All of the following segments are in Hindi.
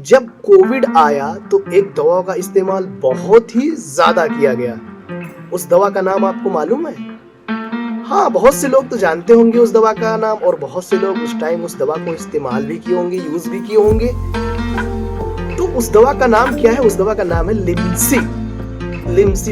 जब कोविड आया तो एक दवा का इस्तेमाल बहुत ही ज्यादा किया गया। उस दवा का नाम आपको मालूम है? हाँ, बहुत से लोग तो जानते होंगे उस दवा का नाम, और बहुत से लोग उस टाइम उस दवा को इस्तेमाल भी किए होंगे, यूज भी किए होंगे। तो उस दवा का नाम क्या है? उस दवा का नाम है लिम्सी।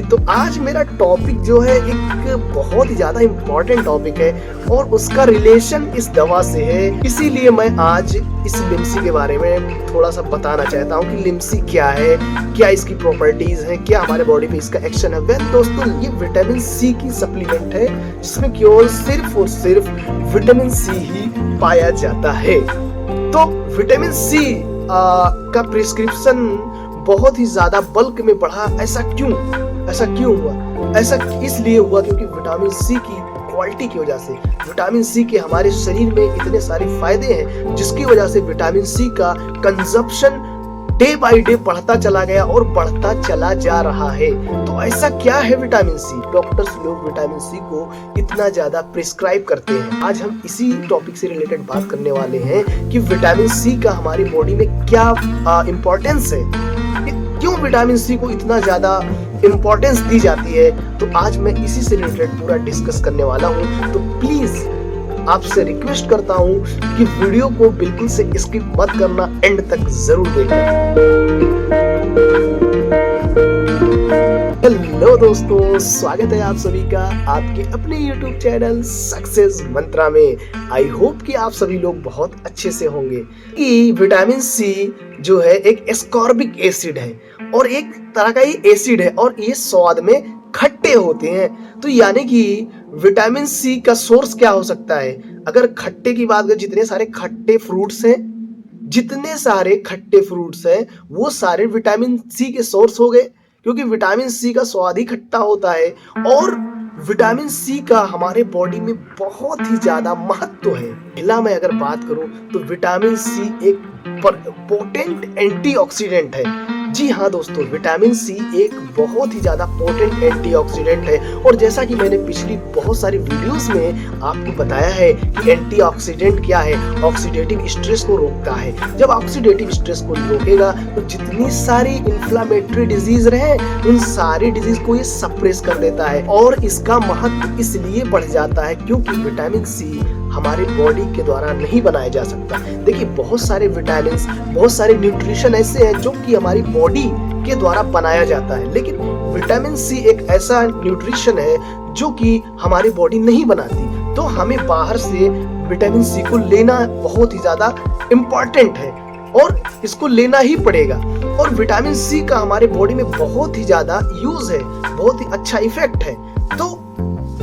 तो आज मेरा टॉपिक जो है एक बहुत ही ज्यादा इम्पोर्टेंट टॉपिक है और उसका रिलेशन इस दवा से है। इसीलिए मैं आज इस लिम्सी के बारे में थोड़ा सा बताना चाहता हूँ कि लिम्सी क्या है, क्या इसकी प्रॉपर्टीज हैं, क्या हमारे बॉडी पे इसका एक्शन है। वेल दोस्तों, ये विटामिन सी की सप्लीमेंट है जिसमें केवल सिर्फ और सिर्फ विटामिन सी ही पाया जाता है। तो विटामिन सी का प्रिस्क्रिप्शन बहुत ही ज्यादा बल्क में बढ़ा। ऐसा क्यों हुआ? ऐसा इसलिए हुआ क्योंकि विटामिन सी की क्वालिटी की वजह से। विटामिन सी के हमारे शरीर में इतने सारे फायदे हैं जिसकी वजह से विटामिन सी का कंजप्शन डे बाय डे बढ़ता चला गया और बढ़ता चला जा रहा है। तो ऐसा क्या है विटामिन सी? डॉक्टर्स लोग विटामिन सी को इतना ज्यादा प्रिस्क्राइब करते हैं। आज हम इसी टॉपिक से रिलेटेड बात करने वाले हैं कि विटामिन सी का हमारी बॉडी में क्या इम्पोर्टेंस है, क्यों विटामिन सी को इतना ज्यादा इम्पोर्टेंस दी जाती है। तो आज मैं इसी से रिलेटेड पूरा डिस्कस करने वाला हूँ। तो प्लीज आपसे रिक्वेस्ट करता हूँ कि वीडियो को बिल्कुल से स्किप मत करना, एंड तक जरूर देखना। हेलो दोस्तों, स्वागत है आप सभी का आपके अपने YouTube चैनल सक्सेस मंत्रा में। आई होप कि आप सभी लोग बहुत अच्छे से होंगे। कि विटामिन सी जो है एक एस्कॉर्बिक एसिड है और एक तरह का ये एसिड है और ये स्वाद में खट्टे होते हैं। तो यानी कि विटामिन सी का सोर्स क्या हो सकता है? अगर खट्टे की बात करें, जितने सारे खट्टे फ्रूट्स हैं वो सारे विटामिन सी के सोर्स हो गए, क्योंकि विटामिन सी का स्वाद ही खट्टा होता है। और विटामिन सी का हमारे बॉडी में बहुत ही ज्यादा महत्व है। पहला मैं अगर बात करूं तो विटामिन सी एक पोटेंट एंटीऑक्सीडेंट है। जी हाँ दोस्तों, विटामिन सी एक बहुत ही ज्यादा पोटेंट एंटीऑक्सीडेंट है। और जैसा कि मैंने पिछली बहुत सारी वीडियोस में आपको बताया है कि एंटीऑक्सीडेंट क्या है, ऑक्सीडेटिव स्ट्रेस को रोकता है। जब ऑक्सीडेटिव स्ट्रेस को रोकेगा तो जितनी सारी इन्फ्लामेटरी डिजीज रहे उन सारी डिजीज को ये सप्रेस कर देता है। और इसका महत्व इसलिए बढ़ जाता है क्योंकि विटामिन सी हमारे बॉडी के द्वारा नहीं बनाया जा सकता। देखिए, बहुत सारे विटामिन, बहुत सारे न्यूट्रिशन ऐसे हैं जो कि हमारी बॉडी के द्वारा बनाया जाता है, लेकिन विटामिन सी एक ऐसा न्यूट्रिशन है जो कि हमारी बॉडी नहीं बनाती। तो हमें बाहर से विटामिन सी को लेना बहुत ही ज्यादा इम्पोर्टेंट है और इसको लेना ही पड़ेगा। और विटामिन सी का हमारे बॉडी में बहुत ही ज्यादा यूज है, बहुत ही अच्छा इफेक्ट है। तो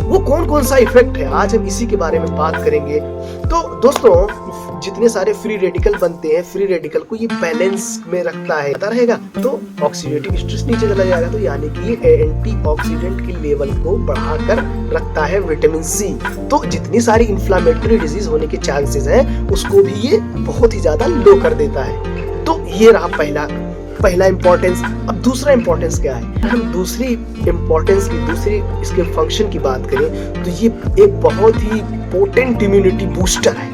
वो कौन सा इफेक्ट है, आज हम इसी के बारे में बात करेंगे। तो दोस्तों, जितने सारे फ्री रेडिकल बनते हैं, फ्री रेडिकल को ये बैलेंस में रखता है, रहेगा तो ऑक्सीडेटिव स्ट्रेस नीचे चला जाएगा। तो यानी कि ये एंटीऑक्सीडेंट के लेवल को बढ़ाकर रखता है विटामिन सी। तो जितनी सारी इन्फ्लामेटरी डिजीज होने के चांसेस हैं उसको भी ये बहुत ही ज्यादा लो कर देता है। तो ये रहा पहला इंपॉर्टेंस। अब दूसरा इंपॉर्टेंस क्या है? हम दूसरी इसके फंक्शन की बात करें तो ये एक बहुत ही पोटेंट इम्यूनिटी बूस्टर है।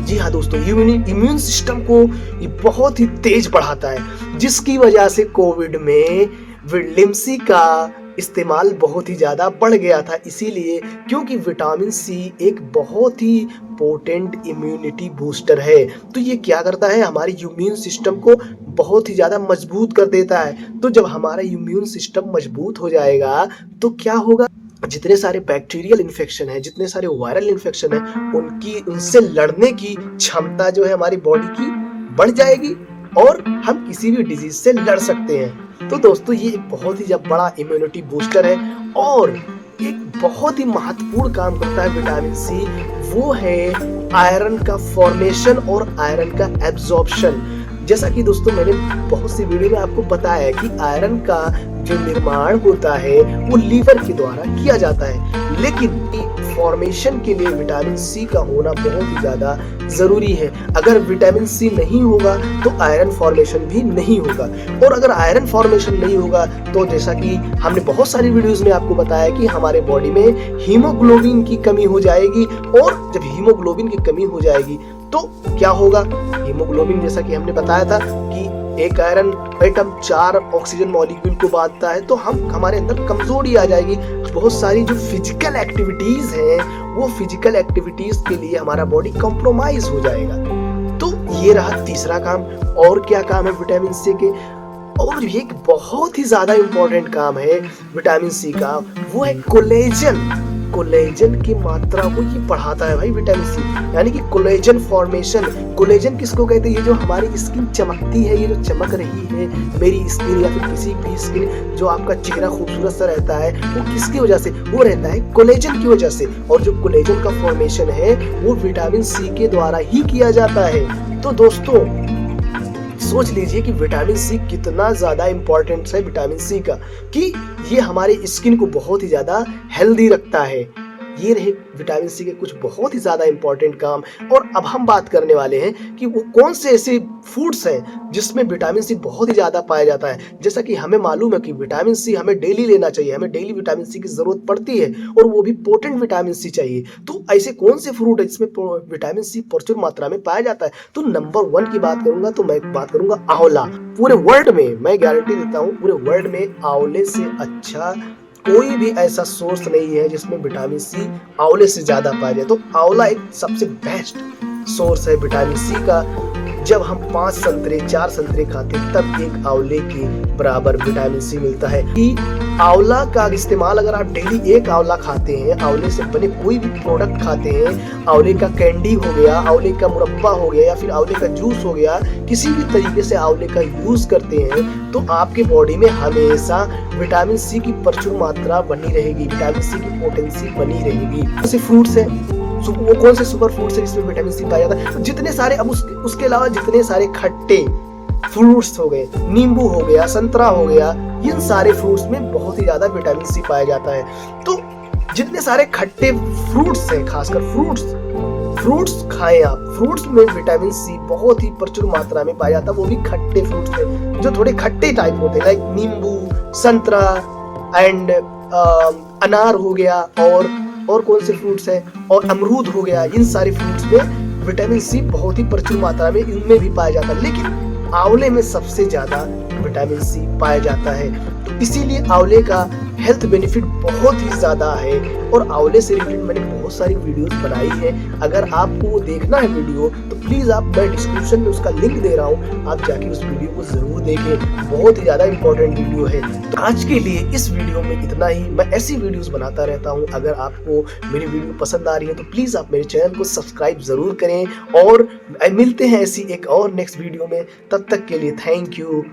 जी हाँ दोस्तों, इम्यून सिस्टम को ये बहुत ही तेज बढ़ाता है, जिसकी वजह से कोविड में लिम्सी का इस्तेमाल बहुत ही ज्यादा बढ़ गया था। इसीलिए क्योंकि विटामिन सी एक बहुत ही पोटेंट इम्यूनिटी बूस्टर है। तो ये क्या करता है? हमारे इम्यून सिस्टम को बहुत ही ज्यादा मजबूत कर देता है। तो जब हमारा इम्यून सिस्टम मजबूत हो जाएगा तो क्या होगा? जितने सारे बैक्टीरियल इन्फेक्शन है, जितने सारे वायरल इन्फेक्शन है, उनसे लड़ने की क्षमता जो है हमारी बॉडी की बढ़ जाएगी और हम किसी भी डिजीज से लड़ सकते हैं। तो दोस्तों, ये एक बहुत ही बड़ा इम्यूनिटी बूस्टर है। और एक बहुत ही महत्वपूर्ण काम करता है विटामिन सी, वो है आयरन का फॉर्मेशन और आयरन का एब्जॉर्प्शन। जैसा कि दोस्तों मैंने बहुत सी वीडियो में आपको बताया है कि आयरन का जो निर्माण होता है वो लीवर के द्वारा किया जाता है, लेकिन फॉर्मेशन के लिए विटामिन सी का होना बहुत ही ज्यादा जरूरी है। अगर विटामिन सी नहीं होगा तो आयरन फॉर्मेशन भी नहीं होगा, और अगर आयरन फॉर्मेशन नहीं होगा तो जैसा कि हमने बहुत सारी वीडियोस में आपको बताया कि हमारे बॉडी में हीमोग्लोबिन की कमी हो जाएगी। और जब हीमोग्लोबिन की कमी हो जाएगी तो क्या होगा? हीमोग्लोबिन, जैसा कि हमने बताया था कि एक आयरन एटम 4 ऑक्सीजन मॉलिक्यूल को बांधता है, तो हमारे अंदर कमजोरी आ जाएगी। बहुत सारी जो फिजिकल एक्टिविटीज हैं वो फिजिकल एक्टिविटीज के लिए हमारा बॉडी कॉम्प्रोमाइज हो जाएगा। तो ये रहा तीसरा काम। और क्या काम है विटामिन सी के? और एक बहुत ही ज्यादा इंपॉर्टेंट काम है विटामिन सी का, वो है कोलेजन। कोलेजन की मात्रा को ये बढ़ाता है भाई विटामिन सी, यानी कि कोलेजन फॉर्मेशन। कोलेजन किसको कहते हैं? ये जो हमारी स्किन चमकती है, ये जो चमक रही है मेरी स्किन या फिर किसी भी स्किन, जो आपका चेहरा खूबसूरत सा रहता है, वो किसकी वजह से? वो रहता है कोलेजन की वजह से। और जो कोलेजन का फॉर्मेशन है वो विटामिन सी के द्वारा ही किया जाता है। तो दोस्तों सोच लीजिए कि विटामिन सी कितना ज्यादा इंपॉर्टेंट है विटामिन सी का, कि ये हमारी स्किन को बहुत ही ज्यादा हेल्दी रखता है। ये रहे विटामिन सी के कुछ बहुत ही ज्यादा इंपॉर्टेंट काम। और अब हम बात करने वाले हैं कि वो कौन से ऐसे फूड्स हैं जिसमें विटामिन सी बहुत ही ज्यादा पाया जाता है। जैसा कि हमें मालूम है कि विटामिन सी हमें डेली लेना चाहिए, हमें डेली विटामिन सी की जरूरत पड़ती है, और वो भी पोटेंट विटामिन सी चाहिए। तो ऐसे कौन से फ्रूट है जिसमें विटामिन सी प्रचुर मात्रा में पाया जाता है? तो नंबर 1 की बात करूंगा तो मैं बात करूंगा आंवला। पूरे वर्ल्ड में मैं गारंटी देता हूँ, पूरे वर्ल्ड में आंवले से अच्छा कोई भी ऐसा सोर्स नहीं है जिसमें विटामिन सी आंवले से ज्यादा पाया जाए। तो आंवला एक सबसे बेस्ट सोर्स है विटामिन सी का। जब हम 5 संतरे 4 संतरे खाते हैं तब एक आंवले के बराबर विटामिन सी मिलता है। कि आंवला का इस्तेमाल अगर आप डेली एक आंवला खाते हैं, आंवले से बने कोई भी प्रोडक्ट खाते हैं, आंवले का कैंडी हो गया, आंवले का मुरब्बा हो गया, या फिर आंवले का जूस हो गया, किसी भी तरीके से आंवले का यूज करते हैं, तो आपके बॉडी में हमेशा विटामिन सी की प्रचुर मात्रा बनी रहेगी, विटामिन सी की पोटेंसी बनी रहेगी। ऐसे फ्रूट्स है, वो कौन से सुपर फूड्स है जिसमें विटामिन सी पाया जाता है? जितने सारे, अब उसके अलावा जितने सारे खट्टे फ्रूट्स हो गए, नींबू हो गया, संतरा हो गया, इन सारे फ्रूट्स में बहुत ही ज्यादा विटामिन सी पाया जाता है। तो जितने सारे खट्टे फ्रूट्स हैं, खासकर फ्रूट्स खाएं आप। फ्रूट्स में विटामिन सी बहुत ही प्रचुर मात्रा में पाया जाता है, वो भी खट्टे फ्रूट्स में जो थोड़े खट्टे टाइप होते हैं, लाइक नींबू, संतरा एंड अनार हो गया, और कौन से फ्रूट्स हैं, और अमरूद हो गया। इन सारे फ्रूट्स में विटामिन सी बहुत ही प्रचुर मात्रा में इनमें भी पाया जाता है, लेकिन आंवले में सबसे ज्यादा विटामिन सी पाया जाता है। तो इसीलिए आंवले का हेल्थ बेनिफिट बहुत ही ज्यादा है, और आंवले से रिलेटेड मैंने बहुत सारी वीडियोस बनाई है। अगर आपको वो देखना है वीडियो तो प्लीज मैं डिस्क्रिप्शन में उसका लिंक दे रहा हूँ, आप जाके उस वीडियो को जरूर देखें, बहुत ही ज्यादा इंपॉर्टेंट वीडियो है। तो आज के लिए इस वीडियो में इतना ही। मैं ऐसी वीडियोस बनाता रहता हूँ। अगर आपको मेरी वीडियो पसंद आ रही है तो प्लीज आप मेरे चैनल को सब्सक्राइब जरूर करें, और मिलते हैं ऐसी एक और नेक्स्ट वीडियो में। तब तक के लिए थैंक यू।